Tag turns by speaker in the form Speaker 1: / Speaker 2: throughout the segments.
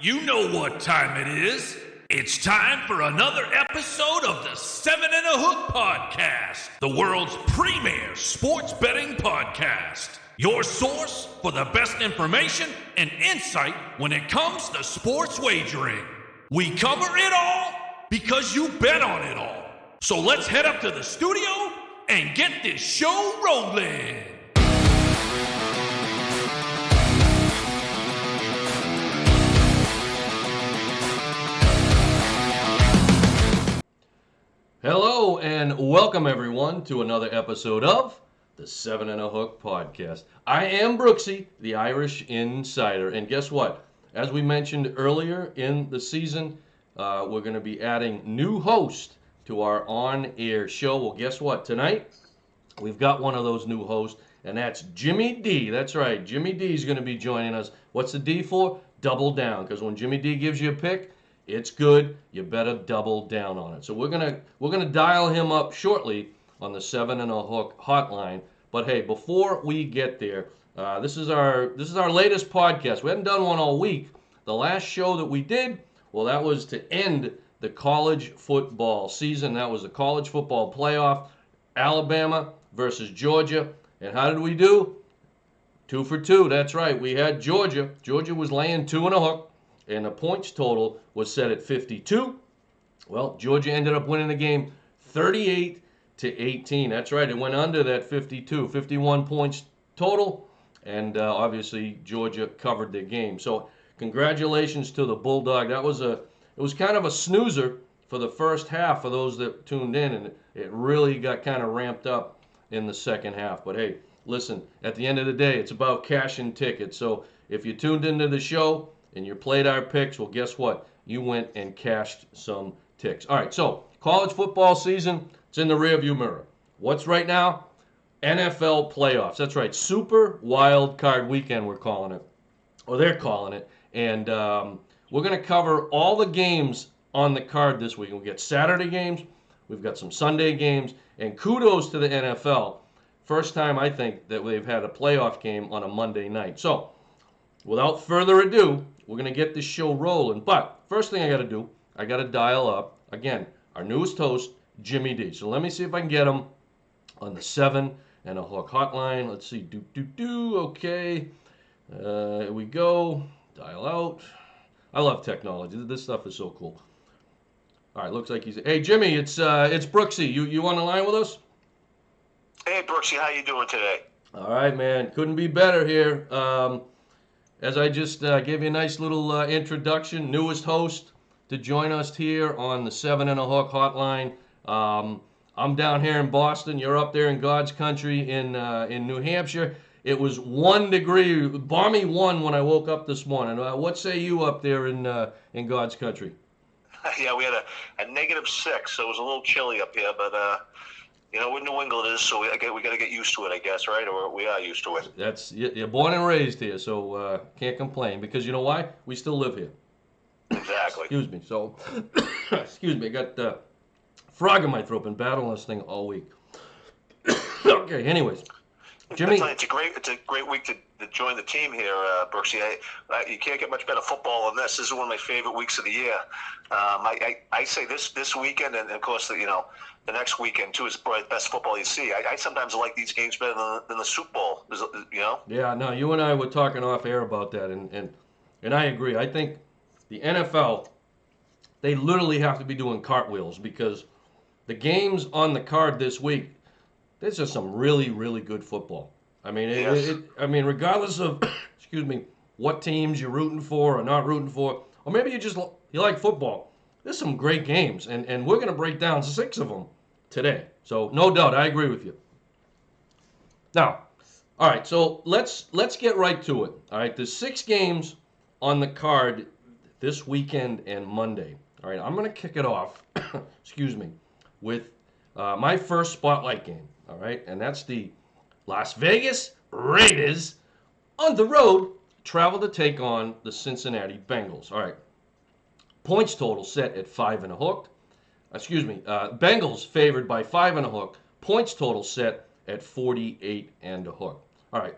Speaker 1: You know what time it is. It's time for another episode of the 7 and a Hook Podcast, the world's premier sports betting podcast. Your source for the best information and insight when it comes to sports wagering. We cover it all because you bet on it all. So let's head up to the studio and get this show rolling.
Speaker 2: Hello and welcome everyone to another episode of the 7 and a Hook Podcast. I am Brooksie, the Irish Insider, and guess what? As we mentioned earlier in the season, we're going to be adding new host to our on-air show. Well, guess what? Tonight, we've got one of those new hosts, and that's Jimmy D. That's right, Jimmy D is going to be joining us. What's the D for? Double down, because when Jimmy D gives you a pick, it's good. You better double down on it. So we're gonna dial him up shortly on the 7 and a Hook hotline. But hey, before we get there, this is our latest podcast. We haven't done one all week. The last show that we did, well, that was to end the college football season. That was the college football playoff, Alabama versus Georgia. And how did we do? 2 for 2. That's right. We had Georgia. Georgia was laying 2 and a hook. And the points total was set at 52. Well, Georgia ended up winning the game 38-18. That's right. It went under that 52, 51 points total. And obviously, Georgia covered their game. So congratulations to the Bulldog. It was kind of a snoozer for the first half for those that tuned in. And it really got kind of ramped up in the second half. But hey, listen, at the end of the day, it's about cashing tickets. So if you tuned into the show and you played our picks, well, guess what? You went and cashed some ticks. All right, so college football season, it's in the rearview mirror. What's right now? NFL playoffs. That's right, Super Wild Card Weekend, we're calling it. Or they're calling it. And we're going to cover all the games on the card this week. We've got Saturday games, we've got some Sunday games, and kudos to the NFL. First time, I think, that they've had a playoff game on a Monday night. So, without further ado, we're going to get this show rolling. But first thing I got to do, I got to dial up, again, our newest host, Jimmy D. So let me see if I can get him on the 7 and a Hook hotline. Let's see. Okay. Here we go. Dial out. I love technology. This stuff is so cool. All right, looks like he's... Hey, Jimmy, it's Brooksie. You on the line with us?
Speaker 3: Hey, Brooksie, how you doing today?
Speaker 2: All right, man. Couldn't be better here. As I just gave you a nice little introduction, newest host to join us here on the 7 and a Hook hotline. I'm down here in Boston. You're up there in God's country in New Hampshire. It was 1 degree, balmy 1 when I woke up this morning. What say you up there in God's country?
Speaker 3: Yeah, we had a -6, so it was a little chilly up here, but where New England is, so we got to get used to it, I guess, right? Or we are used to it.
Speaker 2: You're born and raised here, so can't complain. Because you know why? We still live here.
Speaker 3: Exactly.
Speaker 2: Excuse me. So, excuse me. I got frog in my throat. Been battling this thing all week. Okay. Anyways, Jimmy.
Speaker 3: It's a great week to join the team here, Brooksie. You can't get much better football than this. This is one of my favorite weeks of the year. I say this weekend, and of course, the next weekend too is probably the best football you see. I sometimes like these games better than the Super Bowl.
Speaker 2: Yeah, no, you and I were talking off air about that, and I agree. I think the NFL, they literally have to be doing cartwheels because the games on the card this week, there's just some really, really good football. I mean,
Speaker 3: yes.
Speaker 2: Regardless of, excuse me, what teams you're rooting for or not rooting for, or maybe you like football. There's some great games, and we're going to break down 6 of them today. So, no doubt, I agree with you. Now, all right, so let's get right to it. All right, there's 6 games on the card this weekend and Monday. All right, I'm going to kick it off, excuse me, with my first spotlight game. All right, and that's the Las Vegas Raiders on the road travel to take on the Cincinnati Bengals. All right. Points total set at 5 and a hook. Bengals favored by 5 and a hook. Points total set at 48 and a hook. All right.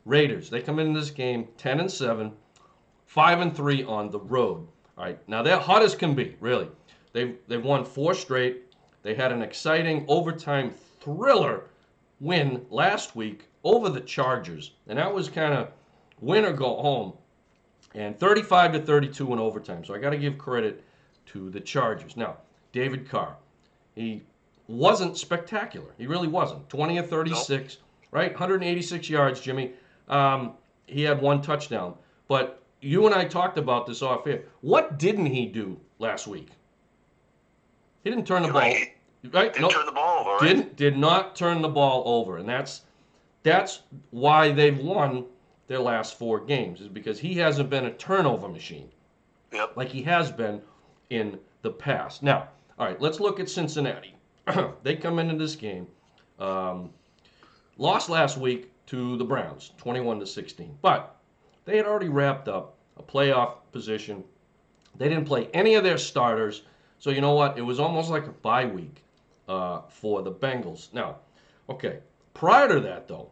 Speaker 2: Raiders, they come into this game 10-7, 5-3 on the road. All right, now they're hot as can be, really. They've won 4 straight. They had an exciting overtime thriller win last week over the Chargers, and that was kind of win or go home. And 35-32 in overtime. So I got to give credit to the Chargers. Now, David Carr, he wasn't spectacular. He really wasn't. 20 of 36, right? 186 yards, Jimmy. He had 1 touchdown. But you and I talked about this off air. What didn't he do last week? He didn't turn the ball.
Speaker 3: Right. Didn't turn the ball over, right?
Speaker 2: Did not turn the ball over. And that's why they've won their last 4 games, is because he hasn't been a turnover machine.
Speaker 3: Yep.
Speaker 2: Like he has been in the past. Now, all right, let's look at Cincinnati. They come into this game, lost last week to the Browns, 21-16. But they had already wrapped up a playoff position. They didn't play any of their starters. So you know what? It was almost like a bye week for the Bengals. Now, okay, prior to that, though,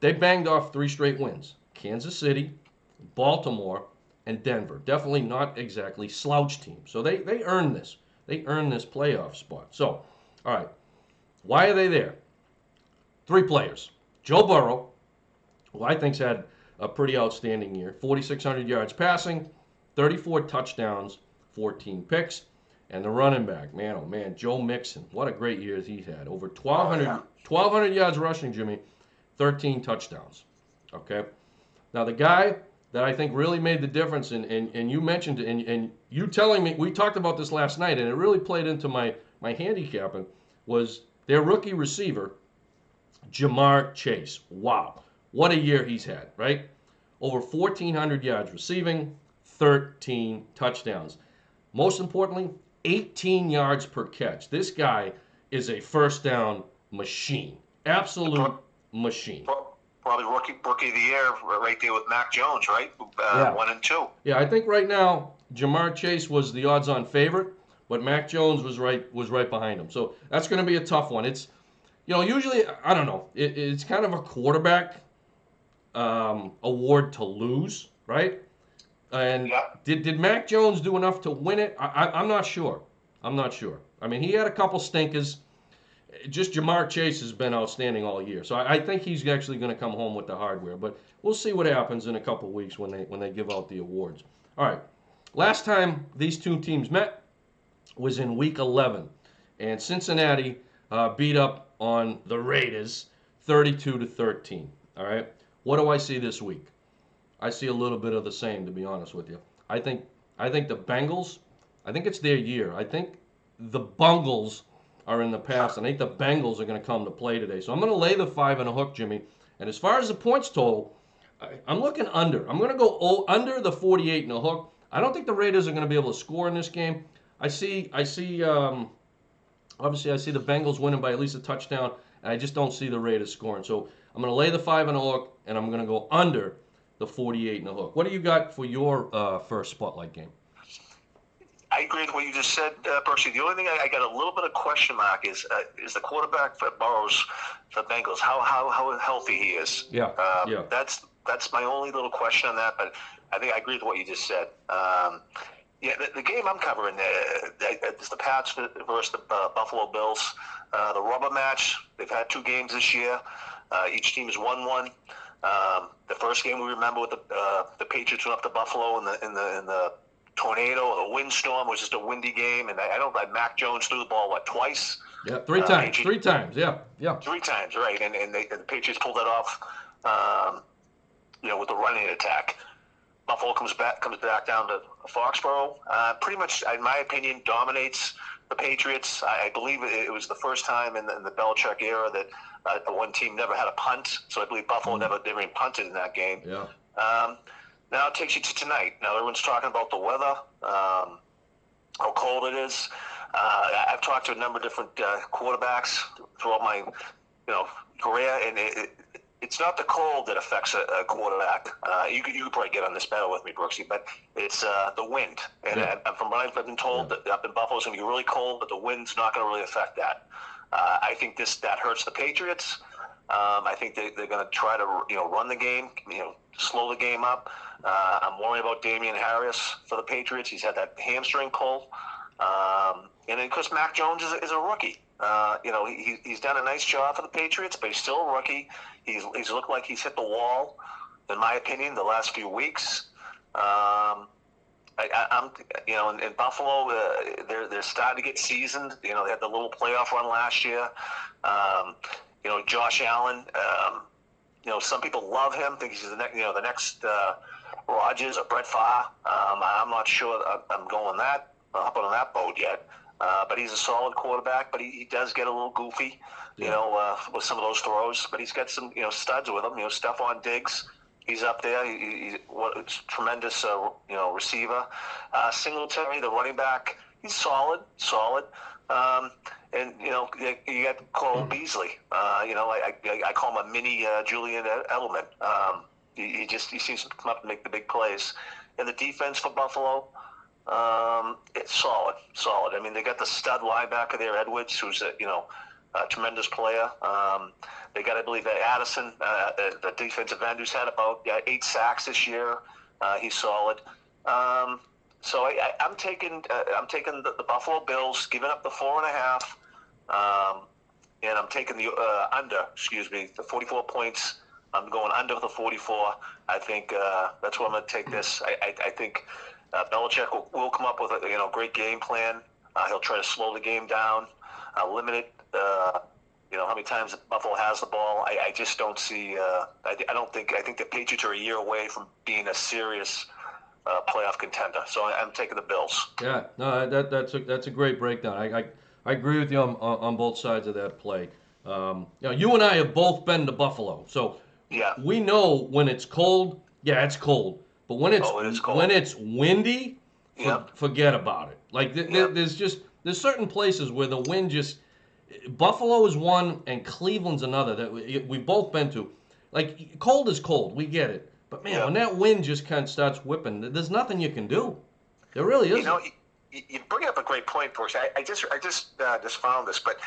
Speaker 2: they banged off 3 straight wins. Kansas City, Baltimore, and Denver. Definitely not exactly slouch teams. So they earned this. They earned this playoff spot. So, all right, why are they there? 3 players. Joe Burrow, who I think's had a pretty outstanding year. 4,600 yards passing, 34 touchdowns, 14 picks. And the running back, man, oh man, Joe Mixon. What a great year he's had. Over 1,200 yards rushing, Jimmy. 13 touchdowns. Okay? Now, the guy that I think really made the difference, and you mentioned it, and you telling me, we talked about this last night, and it really played into my handicapping, was their rookie receiver, Jamar Chase. Wow. What a year he's had, right? Over 1,400 yards receiving, 13 touchdowns. Most importantly, 18 yards per catch. This guy is a first down machine. Absolute machine.
Speaker 3: Probably rookie of the year right there with Mac Jones, right? 1 and 2.
Speaker 2: Yeah, I think right now Jamar Chase was the odds-on favorite, but Mac Jones was right behind him. So that's going to be a tough one. It's, usually, I don't know, it's kind of a quarterback award to lose, right? And did Mac Jones do enough to win it? I'm not sure. I mean, he had a couple stinkers. Just Jamar Chase has been outstanding all year. So I think he's actually going to come home with the hardware. But we'll see what happens in a couple weeks when they give out the awards. All right. Last time these 2 teams met was in Week 11. And Cincinnati beat up on the Raiders 32-13. All right. What do I see this week? I see a little bit of the same, to be honest with you. I think the Bengals, I think it's their year. I think the Bungles are in the past. I think the Bengals are going to come to play today. So I'm going to lay the 5 and a hook, Jimmy. And as far as the points total, I'm looking under. I'm going to go under the 48 and a hook. I don't think the Raiders are going to be able to score in this game. Obviously I see the Bengals winning by at least a touchdown, and I just don't see the Raiders scoring. So I'm going to lay the 5 and a hook, and I'm going to go under the 48 and a hook. What do you got for your first spotlight game?
Speaker 3: I agree with what you just said, Brooksie. The only thing I got a little bit of question mark is the quarterback for Burrows for Bengals, how healthy he is.
Speaker 2: Yeah.
Speaker 3: That's my only little question on that, but I think I agree with what you just said. The game I'm covering is the Pats versus the Buffalo Bills. The rubber match. They've had 2 games this year. Each team has won 1. The first game we remember with the Patriots went up to Buffalo in the tornado or the windstorm. It was just a windy game, and Mac Jones threw the ball twice?
Speaker 2: Yeah, 3 times. 3 times, yeah.
Speaker 3: 3 times, right? And the Patriots pulled that off, with the running attack. Buffalo comes back down to Foxborough. Pretty much, in my opinion, dominates the Patriots. I believe it was the first time in the Belichick era that one team never had a punt. So I believe Buffalo never even punted in that game.
Speaker 2: Yeah.
Speaker 3: Now it takes you to tonight. Now everyone's talking about the weather, how cold it is. I've talked to a number of different quarterbacks throughout my, career, and it's not the cold that affects a quarterback. You could probably get on this better with me, Brooksie, but it's the wind. And from what I've been told, that up in Buffalo it's going to be really cold, but the wind's not going to really affect that. I think that hurts the Patriots. I think they're going to try to run the game, slow the game up. I'm worried about Damian Harris for the Patriots. He's had that hamstring pull, and then of course Mac Jones is a rookie. He's done a nice job for the Patriots, but he's still a rookie. He's looked like he's hit the wall, in my opinion, the last few weeks. I'm in Buffalo, they're starting to get seasoned. They had the little playoff run last year. Josh Allen. Some people love him, think he's the next Rodgers or Brett Favre. I'm not sure I'm going up on that boat yet. But he's a solid quarterback. But he does get a little goofy, with some of those throws. But he's got some studs with him. Stephon Diggs. He's up there. He's a tremendous, receiver. Singletary, the running back, he's solid. And you got Cole Beasley. I call him a mini Julian Edelman. He seems to come up and make the big plays. And the defense for Buffalo, it's solid. I mean, they got the stud linebacker there, Edwards, who's a tremendous player. They got, I believe, Addison, the defensive end, who's had about 8 sacks this year. He's solid. So I'm taking the Buffalo Bills, giving up the 4.5, and I'm taking the the 44 points. I'm going under the 44. I think that's where I'm going to take this. I think Belichick will come up with a great game plan. He'll try to slow the game down, limit it. How many times Buffalo has the ball. I just don't see. I think the Patriots are a year away from being a serious playoff contender. So I'm taking the Bills.
Speaker 2: Yeah, no, that's a great breakdown. I agree with you on both sides of that play. You and I have both been to Buffalo, so
Speaker 3: yeah,
Speaker 2: we know when it's cold. Yeah, it's cold, but when it's windy, forget about it. Like there's certain places where the wind just. Buffalo is one and Cleveland's another that we've both been to. Like, cold is cold, we get it. But man, when that wind just kind of starts whipping, there's nothing you can do. There really isn't.
Speaker 3: You bring up a great point, Brooks. I just found this, but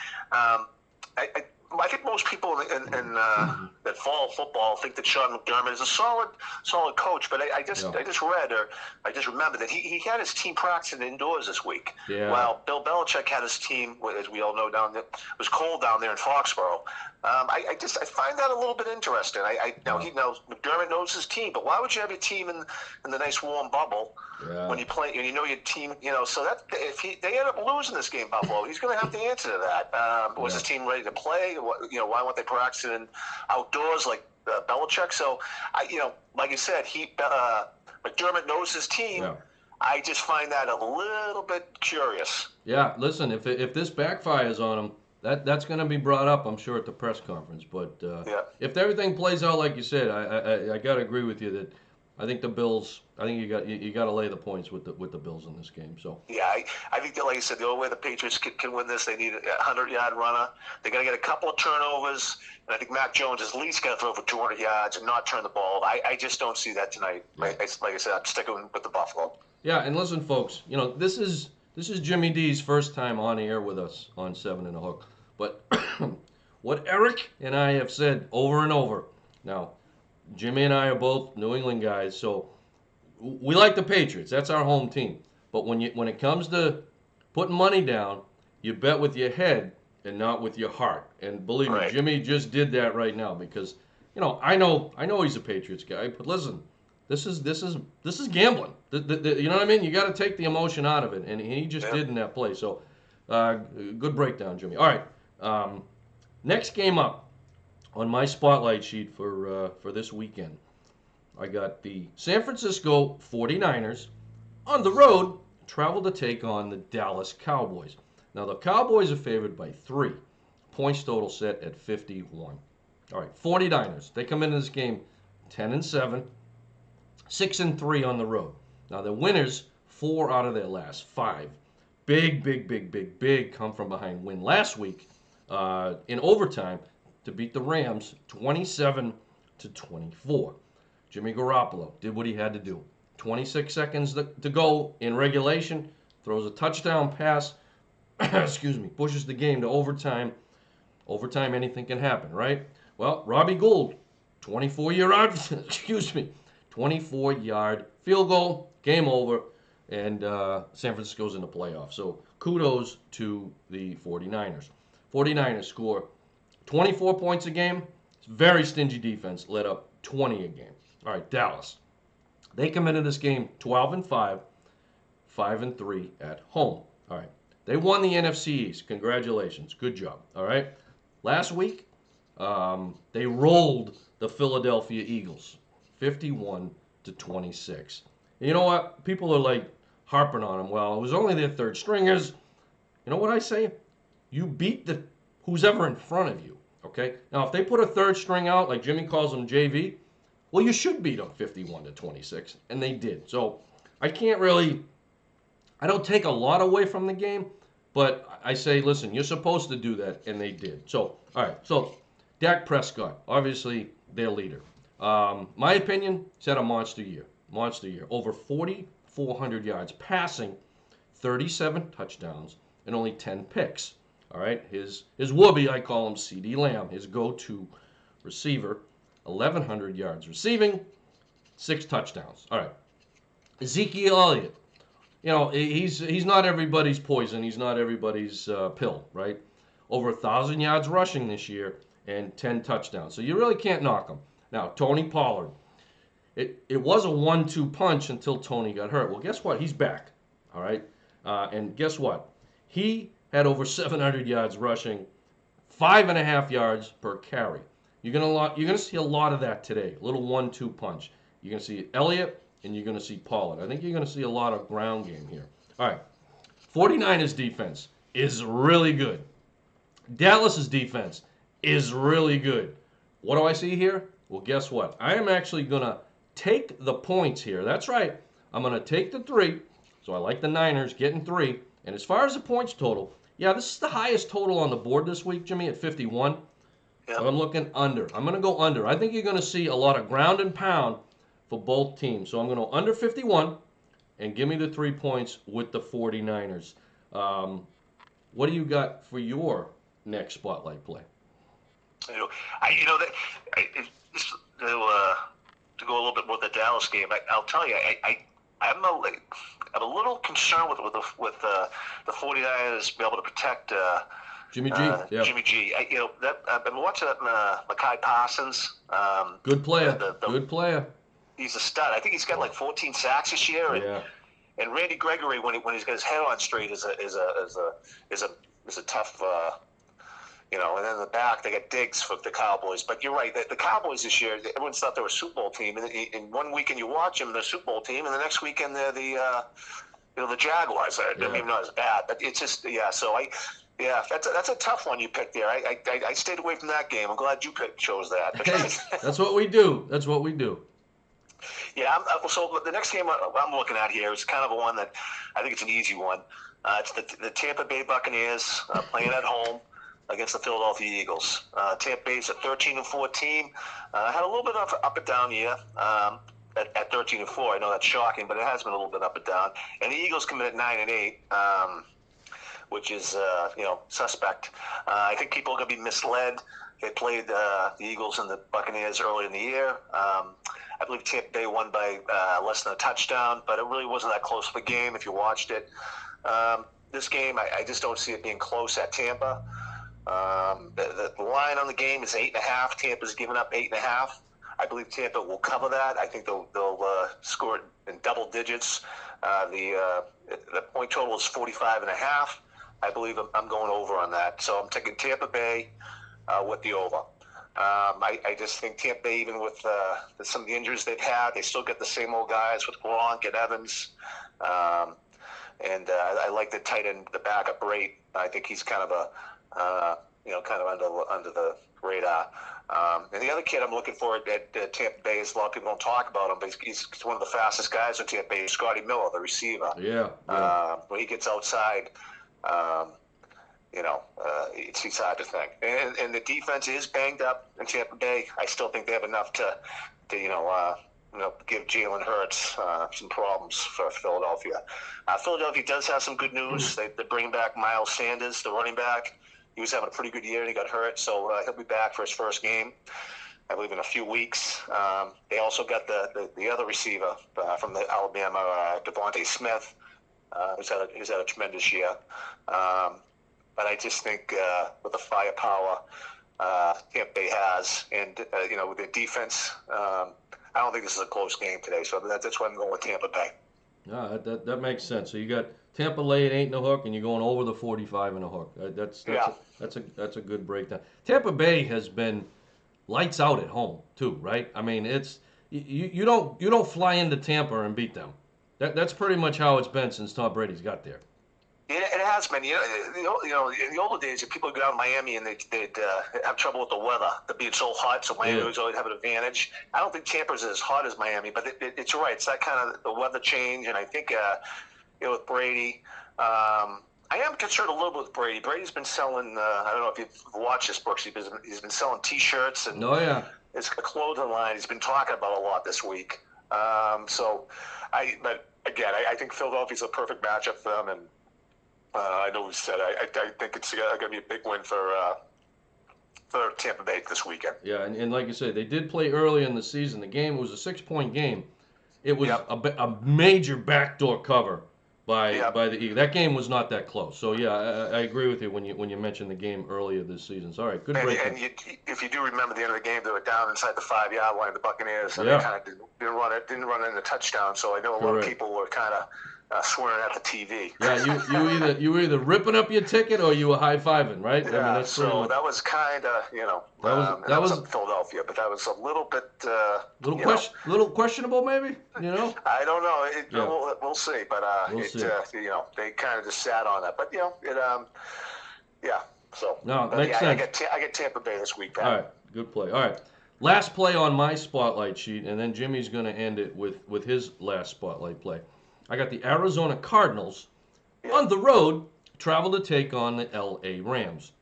Speaker 3: I think most people that follow football think that Sean McDermott is a solid coach. But I just remembered that he had his team practicing indoors this week.
Speaker 2: Yeah.
Speaker 3: While Bill Belichick had his team, as we all know, it was cold down there in Foxborough. I find that a little bit interesting. McDermott knows his team, but why would you have your team in the nice warm bubble when you play? And your team, so that if they end up losing this game, Buffalo, he's going to have to answer to that. Was his team ready to play? Why weren't they practicing outdoors like Belichick? So, like you said, McDermott knows his team. Yeah. I just find that a little bit curious.
Speaker 2: Yeah, listen, if this backfires on him, that's going to be brought up, I'm sure, at the press conference. But if everything plays out like you said, I got to agree with you that I think the Bills. I think you got to lay the points with the Bills in this game. So
Speaker 3: yeah, I think that, like you said, the only way the Patriots can win this, they need a 100-yard runner. They got to get a couple of turnovers, and I think Mac Jones is at least going to throw for 200 yards and not turn the ball. I just don't see that tonight. Yeah. Like I said, I'm sticking with the Buffalo.
Speaker 2: Yeah, and listen, folks, this is Jimmy D's first time on air with us on 7 and a Hook. But what Eric and I have said over and over. Now, Jimmy and I are both New England guys, so we like the Patriots. That's our home team. But when it comes to putting money down, you bet with your head and not with your heart. And believe me, Jimmy just did that right now because I know he's a Patriots guy. But listen, this is gambling. You know what I mean? You got to take the emotion out of it, and he just did in that play. So good breakdown, Jimmy. All right, next game up on my spotlight sheet for this weekend, I got the San Francisco 49ers on the road, travel to take on the Dallas Cowboys. Now, the Cowboys are favored by 3. Points total set at 51. All right, 49ers. They come into this game 10-7, 6-3 on the road. Now, the winners, 4 out of their last 5. Big come from behind win last week in overtime to beat the Rams 27-24. Jimmy Garoppolo did what he had to do. 26 seconds to go in regulation, throws a touchdown pass, pushes the game to overtime. Overtime, anything can happen, right? Well, Robbie Gould, 24-yard, 24-yard field goal, game over, and San Francisco's in the playoffs. So kudos to the 49ers. 49ers score 24 points a game. It's very stingy defense, let up 20 a game. All right, Dallas. They come into this game 12-5, 5-3 at home. All right. They won the NFC East. Congratulations. Good job. All right. Last week, they rolled the Philadelphia Eagles 51-26. And you know what? People are like harping on them. Well, it was only their third stringers. You know what I say? You beat the who's ever in front of you. Okay. Now, if they put a third string out, like Jimmy calls them JV, well, you should beat them 51-26, and they did. So I don't take a lot away from the game, but I say, listen, you're supposed to do that, and they did. So, all right. So Dak Prescott, obviously their leader. My opinion, he's had a monster year. Monster year. Over 4,400 yards passing, 37 touchdowns, and only 10 picks. All right. His whoopee, I call him CeeDee Lamb, his go-to receiver, 1,100 yards receiving, 6 touchdowns. All right. Ezekiel Elliott. You know, he's not everybody's poison. He's not everybody's pill, right? Over 1,000 yards rushing this year and 10 touchdowns. So you really can't knock him. Now, Tony Pollard. It was a 1-2 punch until Tony got hurt. Well, guess what? He's back, all right? And guess what? He had over 700 yards rushing, 5.5 yards per carry. You're gonna see a lot of that today. A little 1-2 punch. You're gonna see Elliott and you're gonna see Pollard. I think you're gonna see a lot of ground game here. All right. 49ers defense is really good. Dallas's defense is really good. What do I see here? Well, guess what? I am actually gonna take the points here. That's right. I'm gonna take the 3. So I like the Niners getting 3. And as far as the points total, yeah, this is the highest total on the board this week, Jimmy, at 51.
Speaker 3: Yep.
Speaker 2: So I'm looking under. I'm going to go under. I think you're going to see a lot of ground and pound for both teams. So I'm going to go under 51 and give me the 3 points with the 49ers. What do you got for your next spotlight play?
Speaker 3: To go a little bit more with the Dallas game, I'll tell you, I'm a little concerned with the 49ers being able to protect
Speaker 2: Jimmy G. Yeah.
Speaker 3: Jimmy G. I've been watching that Mekhi Parsons.
Speaker 2: Good player. Good player.
Speaker 3: He's a stud. I think he's got like 14 sacks this year.
Speaker 2: Yeah.
Speaker 3: And Randy Gregory, when he's got his head on straight, is a tough. And then in the back, they got Diggs for the Cowboys. But you're right. The Cowboys this year, everyone thought they were a Super Bowl team. And one weekend you watch them, they're a Super Bowl team, and the next weekend they're the Jaguars. They're maybe not as bad, but it's just that's a tough one you picked there. I stayed away from that game. I'm glad you chose that.
Speaker 2: Hey, that's what we do. That's what we do.
Speaker 3: Yeah. So the next game I'm looking at here is kind of a one that I think it's an easy one. It's the Tampa Bay Buccaneers playing at home against the Philadelphia Eagles. Tampa Bay's a 13-4 team. Had a little bit of up and down year at 13-4. I know that's shocking, but it has been a little bit up and down. And the Eagles come in at 9-8, which is suspect. I think people are going to be misled. They played the Eagles and the Buccaneers early in the year. I believe Tampa Bay won by less than a touchdown, but it really wasn't that close of a game if you watched it. This game, I just don't see it being close at Tampa. The line on the game is 8.5. Tampa's given up 8.5. I believe Tampa will cover that. I think they'll score it in double digits. The point total is 45.5. I believe I'm going over on that. So I'm taking Tampa Bay with the over. I just think Tampa Bay, even with some of the injuries they've had, they still get the same old guys with Gronk and Evans. And I like the tight end, the backup rate. I think he's kind of under the radar. And the other kid I'm looking for at Tampa Bay is a lot of people don't talk about him, but he's one of the fastest guys at Tampa Bay. Scotty Miller, the receiver.
Speaker 2: Yeah.
Speaker 3: When he gets outside, it's hard to think. And the defense is banged up in Tampa Bay. I still think they have enough to give Jalen Hurts some problems for Philadelphia. Philadelphia does have some good news. They bring back Miles Sanders, the running back. He was having a pretty good year, and he got hurt, so he'll be back for his first game, I believe, in a few weeks. They also got the other receiver from the Alabama, Devontae Smith, who's had a tremendous year. But I just think with the firepower Tampa Bay has, and with their defense, I don't think this is a close game today. So that's why I'm going with Tampa Bay.
Speaker 2: Yeah, that makes sense. So you got Tampa lay at 8.5, and you're going over the 45.5. That's a good breakdown. Tampa Bay has been lights out at home too, right? I mean, it's you don't fly into Tampa and beat them. That's pretty much how it's been since Tom Brady's got there.
Speaker 3: It has been. In the older days, if people would go out in Miami and they'd have trouble with the weather, it being so hot, so Miami would always have an advantage. I don't think Tampa's as hot as Miami, but it's right. It's that kind of the weather change, and I think with Brady, I am concerned a little bit with Brady. Brady's been selling. I don't know if you've watched this, Brooksie. He's been selling T-shirts and it's a clothing line. He's been talking about a lot this week. But again, I think Philadelphia's a perfect matchup for them, and I know we said I think it's going to be a big win for Tampa Bay this weekend.
Speaker 2: Yeah, and like you said, they did play early in the season. The game was a 6-point game. It was a major backdoor cover by the Eagles. That game was not that close. So yeah, I agree with you when you mentioned the game earlier this season. So, all right, good breakdown.
Speaker 3: And if you do remember the end of the game, they were down inside the 5-yard line, the Buccaneers, and they kind of didn't run in the touchdown. So I know a lot of people were kind of swearing at the TV.
Speaker 2: Yeah, you were either ripping up your ticket or you were high-fiving, right?
Speaker 3: Yeah,
Speaker 2: I mean, that's
Speaker 3: so that was kind of, that was in Philadelphia, but that was a little bit,
Speaker 2: little questionable, maybe.
Speaker 3: I don't know. We'll see, but they kind of just sat on it. But So
Speaker 2: makes sense.
Speaker 3: I get Tampa Bay this week, Pat.
Speaker 2: All right, good play. All right. Last play on my spotlight sheet, and then Jimmy's going to end it with his last spotlight play. I got the Arizona Cardinals on the road, travel to take on the L.A. Rams.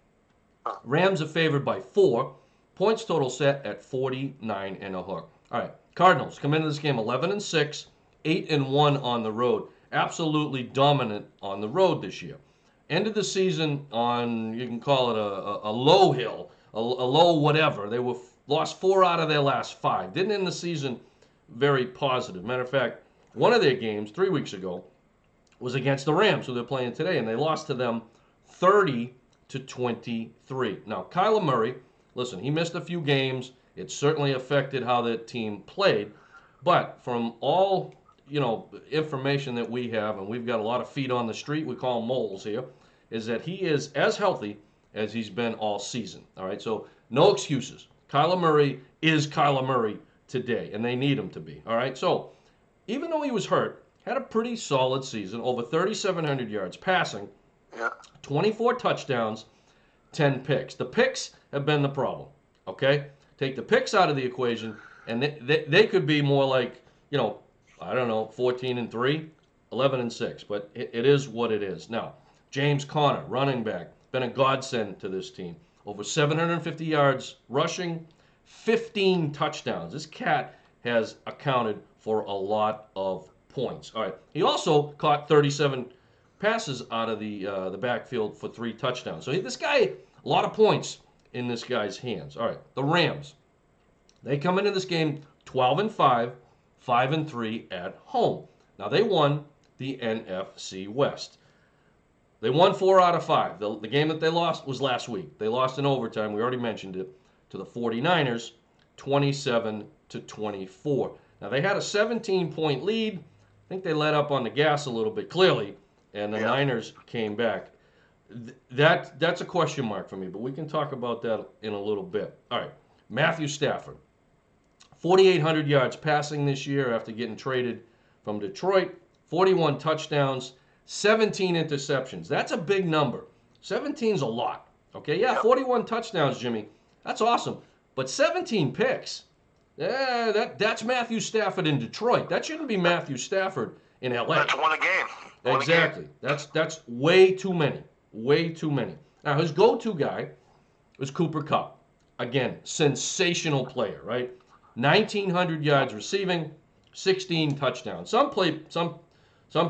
Speaker 2: Rams are favored by 4. Points total set at 49.5. All right, Cardinals come into this game 11-6, 8-1 on the road. Absolutely dominant on the road this year. Ended the season on, you can call it a low hill, a low whatever. They lost 4 out of their last 5. Didn't end the season very positive. Matter of fact, one of their games 3 weeks ago was against the Rams, who they're playing today, and they lost to them 30-23. Now, Kyler Murray, listen, he missed a few games. It certainly affected how the team played, but from all information that we have, and we've got a lot of feet on the street, we call them moles here, is that he is as healthy as he's been all season. All right, so no excuses. Kyler Murray is Kyler Murray today, and they need him to be. All right, so even though he was hurt, had a pretty solid season, over 3,700 yards passing, 24 touchdowns, 10 picks. The picks have been the problem, okay? Take the picks out of the equation, and they could be more like, 14-3, 11-6, but it is what it is. Now, James Conner, running back, been a godsend to this team. Over 750 yards rushing, 15 touchdowns. This cat has accounted for a lot of points. All right. He also caught 37 passes out of the backfield for 3 touchdowns. So this guy, a lot of points in this guy's hands. All right. The Rams, they come into this game 12-5, 5-3 at home. Now, they won the NFC West. They won 4 out of 5. The game that they lost was last week. They lost in overtime. We already mentioned it, to the 49ers, 27-24. Now, they had a 17-point lead. I think they let up on the gas a little bit, clearly, and the Niners came back. That's a question mark for me, but we can talk about that in a little bit. All right, Matthew Stafford, 4,800 yards passing this year after getting traded from Detroit, 41 touchdowns, 17 interceptions. That's a big number. 17's a lot. Okay, 41 touchdowns, Jimmy. That's awesome. But 17 picks. That's Matthew Stafford in Detroit. That shouldn't be Matthew Stafford in L.A.
Speaker 3: That's one a game.
Speaker 2: Exactly. That's way too many. Way too many. Now, his go-to guy was Cooper Kupp. Again, sensational player, right? 1,900 yards receiving, 16 touchdowns. Some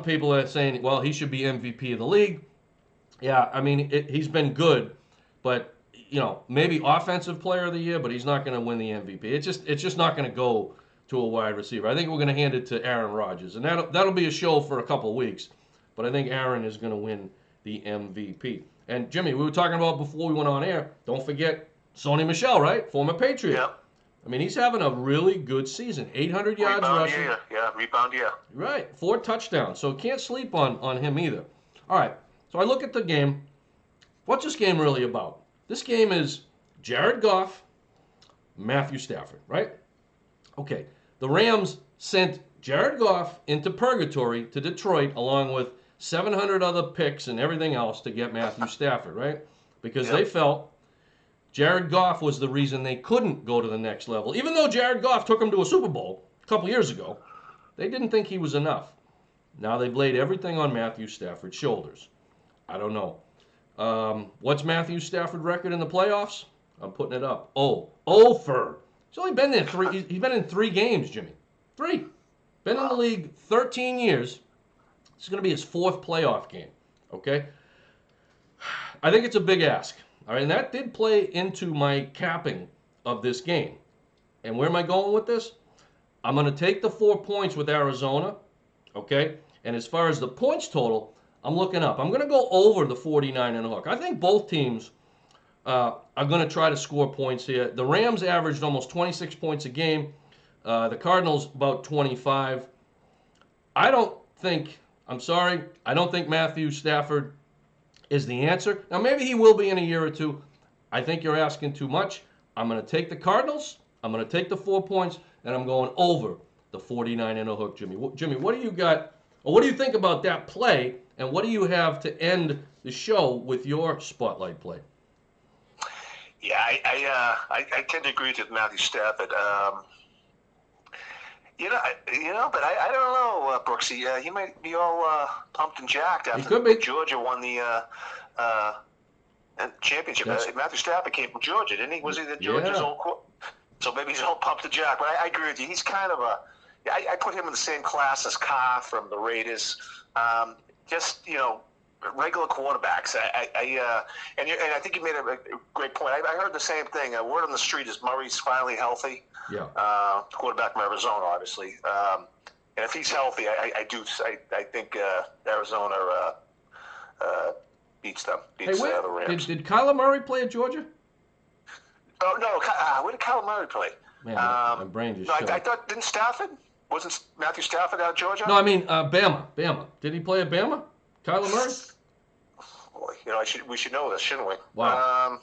Speaker 2: people are saying, well, he should be MVP of the league. Yeah, I mean, he's been good, but maybe offensive player of the year, but he's not going to win the MVP. It's just not going to go to a wide receiver. I think we're going to hand it to Aaron Rodgers, and that'll be a show for a couple of weeks. But I think Aaron is going to win the MVP. And Jimmy, we were talking about before we went on air. Don't forget Sony Michel, right? Former Patriot.
Speaker 3: Yeah.
Speaker 2: I mean, he's having a really good season. 800 yards rushing.
Speaker 3: Rebound, yeah.
Speaker 2: Right, 4 touchdowns. So can't sleep on him either. All right, so I look at the game. What's this game really about? This game is Jared Goff, Matthew Stafford, right? Okay, the Rams sent Jared Goff into purgatory to Detroit along with 700 other picks and everything else to get Matthew Stafford, right? Because they felt Jared Goff was the reason they couldn't go to the next level. Even though Jared Goff took them to a Super Bowl a couple years ago, they didn't think he was enough. Now they've laid everything on Matthew Stafford's shoulders. I don't know. What's Matthew Stafford record in the playoffs? I'm putting it up. For. He's only been there 3. He's been in 3 games, Jimmy. 3. Been in the league 13 years. This is going to be his 4th playoff game. Okay? I think it's a big ask. All right, and that did play into my capping of this game. And where am I going with this? I'm going to take the 4 points with Arizona. Okay? And as far as the points total, I'm looking up. I'm going to go over the 49 and a hook. I think both teams are going to try to score points here. The Rams averaged almost 26 points a game. The Cardinals about 25. I don't think Matthew Stafford is the answer. Now, maybe he will be in a year or two. I think you're asking too much. I'm going to take the Cardinals. I'm going to take the 4 points, and I'm going over the 49 and a hook, Jimmy. Jimmy, what do you got, or what do you think about that play, and what do you have to end the show with your spotlight play?
Speaker 3: Yeah, I tend to agree with Matthew Stafford. But I don't know, Brooksie. He might be all pumped and jacked after Georgia won the championship. Matthew Stafford came from Georgia, didn't he? Was he the Georgia's old quarterback? So maybe he's all pumped and jacked. But I agree with you. He's kind of I put him in the same class as Carr from the Raiders. Regular quarterbacks. And I think you made a great point. I heard the same thing. Word on the street is Murray's finally healthy. Yeah. Quarterback from Arizona, obviously. And if he's healthy, I think Arizona beats them. Beats the Rams.
Speaker 2: Did Kyler Murray play at Georgia?
Speaker 3: Oh no. Where did Kyler Murray play?
Speaker 2: Man, my brain just shut.
Speaker 3: I thought didn't Stafford? Wasn't Matthew Stafford out of Georgia?
Speaker 2: No, I mean Bama. Did he play at Bama? Kyler Murray?
Speaker 3: Boy, we should know this, shouldn't we?
Speaker 2: Wow.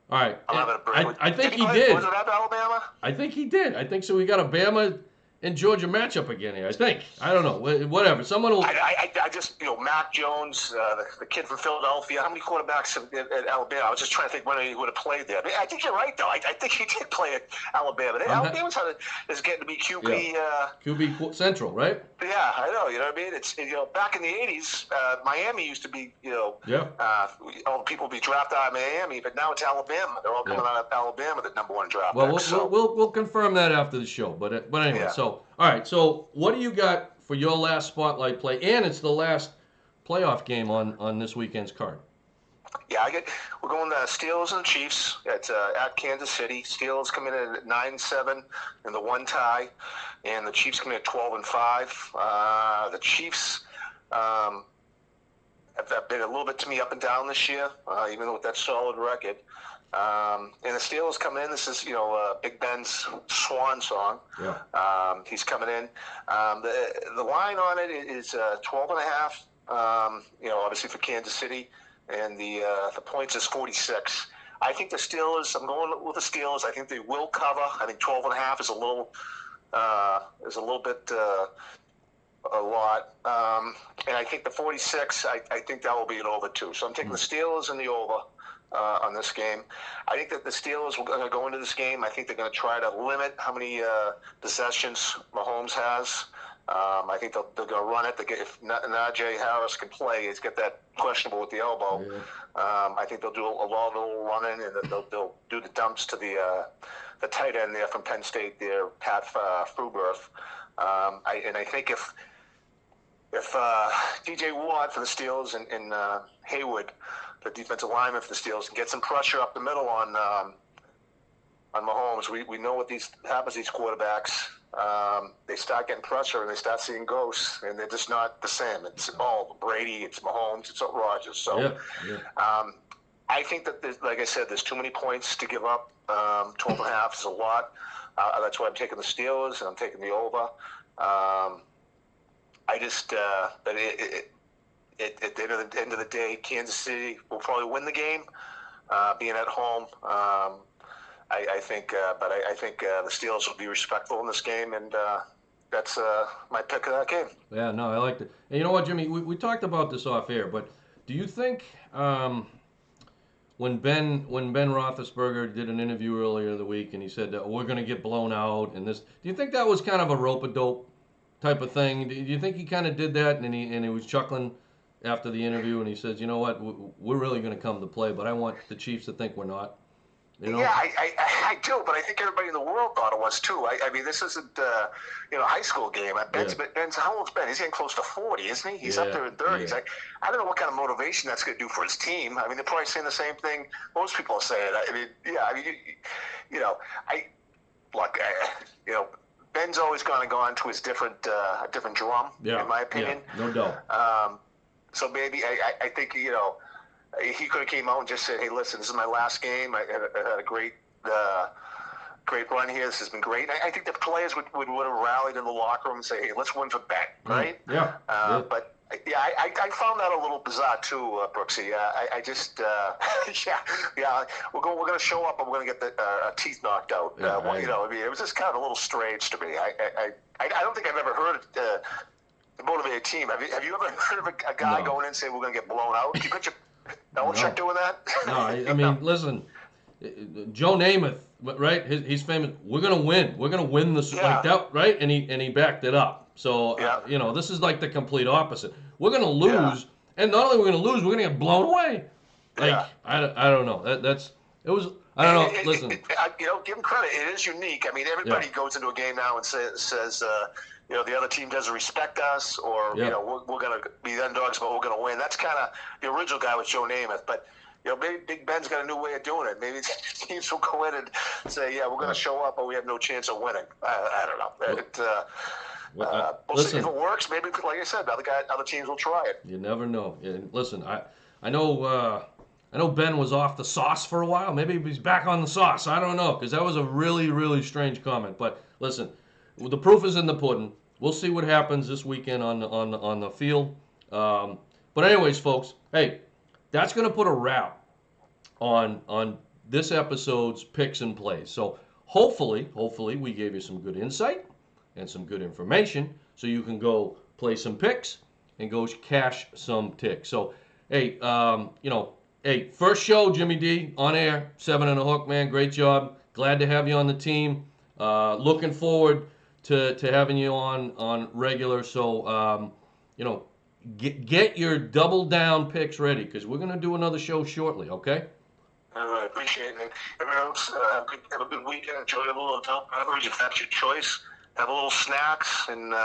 Speaker 2: All right. I think he did.
Speaker 3: Was it at Alabama?
Speaker 2: I think he did. I think so. We got a Bama and Georgia matchup again here. I think. I don't know. Whatever. Someone will.
Speaker 3: I just Mac Jones, the kid from Philadelphia. How many quarterbacks at Alabama? I was just trying to think when he would have played there. I think you're right though. I think he did play at Alabama. Alabama's is getting to be QB.
Speaker 2: QB Central, right?
Speaker 3: Yeah, I know. You know what I mean? It's back in the '80s, Miami used to be all the people would be drafted out of Miami, but now it's Alabama. They're all coming out of Alabama, the #1 draft.
Speaker 2: Well, we'll confirm that after the show. But anyway, so. All right, so what do you got for your last spotlight play? And it's the last playoff game on this weekend's card.
Speaker 3: Yeah, we're going to Steelers and the Chiefs at Kansas City. Steelers come in at 9-7 in the 1 tie, and the Chiefs come in at 12-5. The Chiefs have been a little bit to me up and down this year, even with that solid record. And the Steelers come in. This is, Big Ben's swan song. Yeah. He's coming in. The line on it is 12.5. Obviously for Kansas City, and the points is 46. I think the Steelers. I'm going with the Steelers. I think they will cover. I think 12.5 is a little bit a lot. And I think the 46. I think that will be an over too. So I'm taking the Steelers and the over. On this game. I think that the Steelers are going to go into this game. I think they're going to try to limit how many possessions Mahomes has. I think they're going to run it. If Najee Harris can play, he's got that questionable with the elbow. Yeah. I think they'll do a lot of little running, and they'll do the dumps to the tight end there from Penn State there, Pat Fruberth. I think if DJ Watt for the Steelers and Haywood the defensive lineman for the Steelers, and get some pressure up the middle on Mahomes. We know what happens to these quarterbacks. They start getting pressure and they start seeing ghosts, and they're just not the same. It's all Brady, it's Mahomes, it's Rodgers. So I think that, like I said, there's too many points to give up. 12.5 is a lot. That's why I'm taking the Steelers and I'm taking the over. I just, but at the end of the day, Kansas City will probably win the game, being at home. I think the Steelers will be respectful in this game, and that's my pick of that game.
Speaker 2: Yeah, no, I like it. And you know what, Jimmy? We talked about this off air, but do you think when Ben Roethlisberger did an interview earlier in the week and he said that we're going to get blown out and this, do you think that was kind of a rope-a-dope type of thing? Do you think he kind of did that and he was chuckling after the interview and he says, you know what, we're really going to come to play, but I want the Chiefs to think we're not? You know?
Speaker 3: Yeah, I do, but I think everybody in the world thought it was too. I mean, this isn't a high school game. Ben's how old's Ben? He's getting close to 40, isn't he? He's up there in 30s.
Speaker 2: Yeah.
Speaker 3: I don't know what kind of motivation that's going to do for his team. I mean, they're probably saying the same thing most people are saying. Ben's always gone to his different drum, in my opinion.
Speaker 2: Yeah, no doubt.
Speaker 3: So maybe I think he could have came out and just said, "Hey, listen, this is my last game. I had a great run here. This has been great." And I think the players would have rallied in the locker room and say, "Hey, let's win for Ben," right?
Speaker 2: Yeah.
Speaker 3: But I found that a little bizarre too, Brooksie. I just we're going to show up and we're going to get the teeth knocked out. I mean, it was just kind of a little strange to me. I don't think I've ever heard the motivated team. Have you ever heard of a guy going in and saying we're going to get blown out? Do you picture Belichick doing that?
Speaker 2: No, I mean, listen, Joe Namath, right? He's famous. We're gonna win. We're gonna win this like that, right? And he backed it up. So this is like the complete opposite. We're gonna lose, and not only we're gonna lose, we're gonna get blown away. Like I don't know. I don't know. Listen,
Speaker 3: give him credit. It is unique. I mean, everybody goes into a game now and says the other team doesn't respect us, or we're going to be the underdogs, but we're going to win. That's kind of the original guy was Joe Namath, but maybe Big Ben's got a new way of doing it. Maybe teams will go in and say, we're going to show up, but we have no chance of winning. I don't know. We'll see if it works. Maybe, like I said, other teams will try it.
Speaker 2: You never know. Listen, I know Ben was off the sauce for a while. Maybe he's back on the sauce. I don't know, because that was a really, really strange comment. But listen, the proof is in the pudding. We'll see what happens this weekend on the field. But anyways, folks, hey, that's going to put a wrap on this episode's picks and plays. So hopefully we gave you some good insight and some good information so you can go play some picks and go cash some ticks. So, hey, hey, first show, Jimmy D, on air, 7 and a Hook, man. Great job. Glad to have you on the team. Looking forward to having you on regular. So, get your double down picks ready, because we're going to do another show shortly, okay?
Speaker 3: All right, appreciate it. Everyone else, have a good weekend. Enjoy a little adult beverage if that's your choice. Have a little snacks, and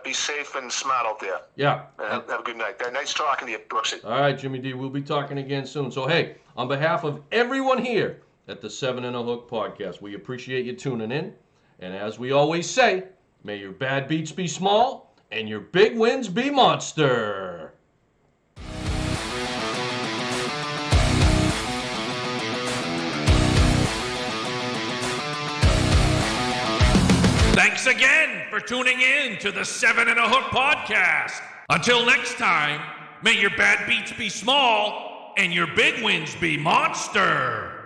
Speaker 3: be safe and smart out there.
Speaker 2: Yeah.
Speaker 3: Have a good night. Nice talking to you, Brooksie.
Speaker 2: All right, Jimmy D. We'll be talking again soon. So, hey, on behalf of everyone here at the 7 and a Hook podcast, we appreciate you tuning in. And as we always say, may your bad beats be small and your big wins be monster.
Speaker 1: Thanks again for tuning in to the 7 and a Hook podcast. Until next time, may your bad beats be small and your big wins be monster.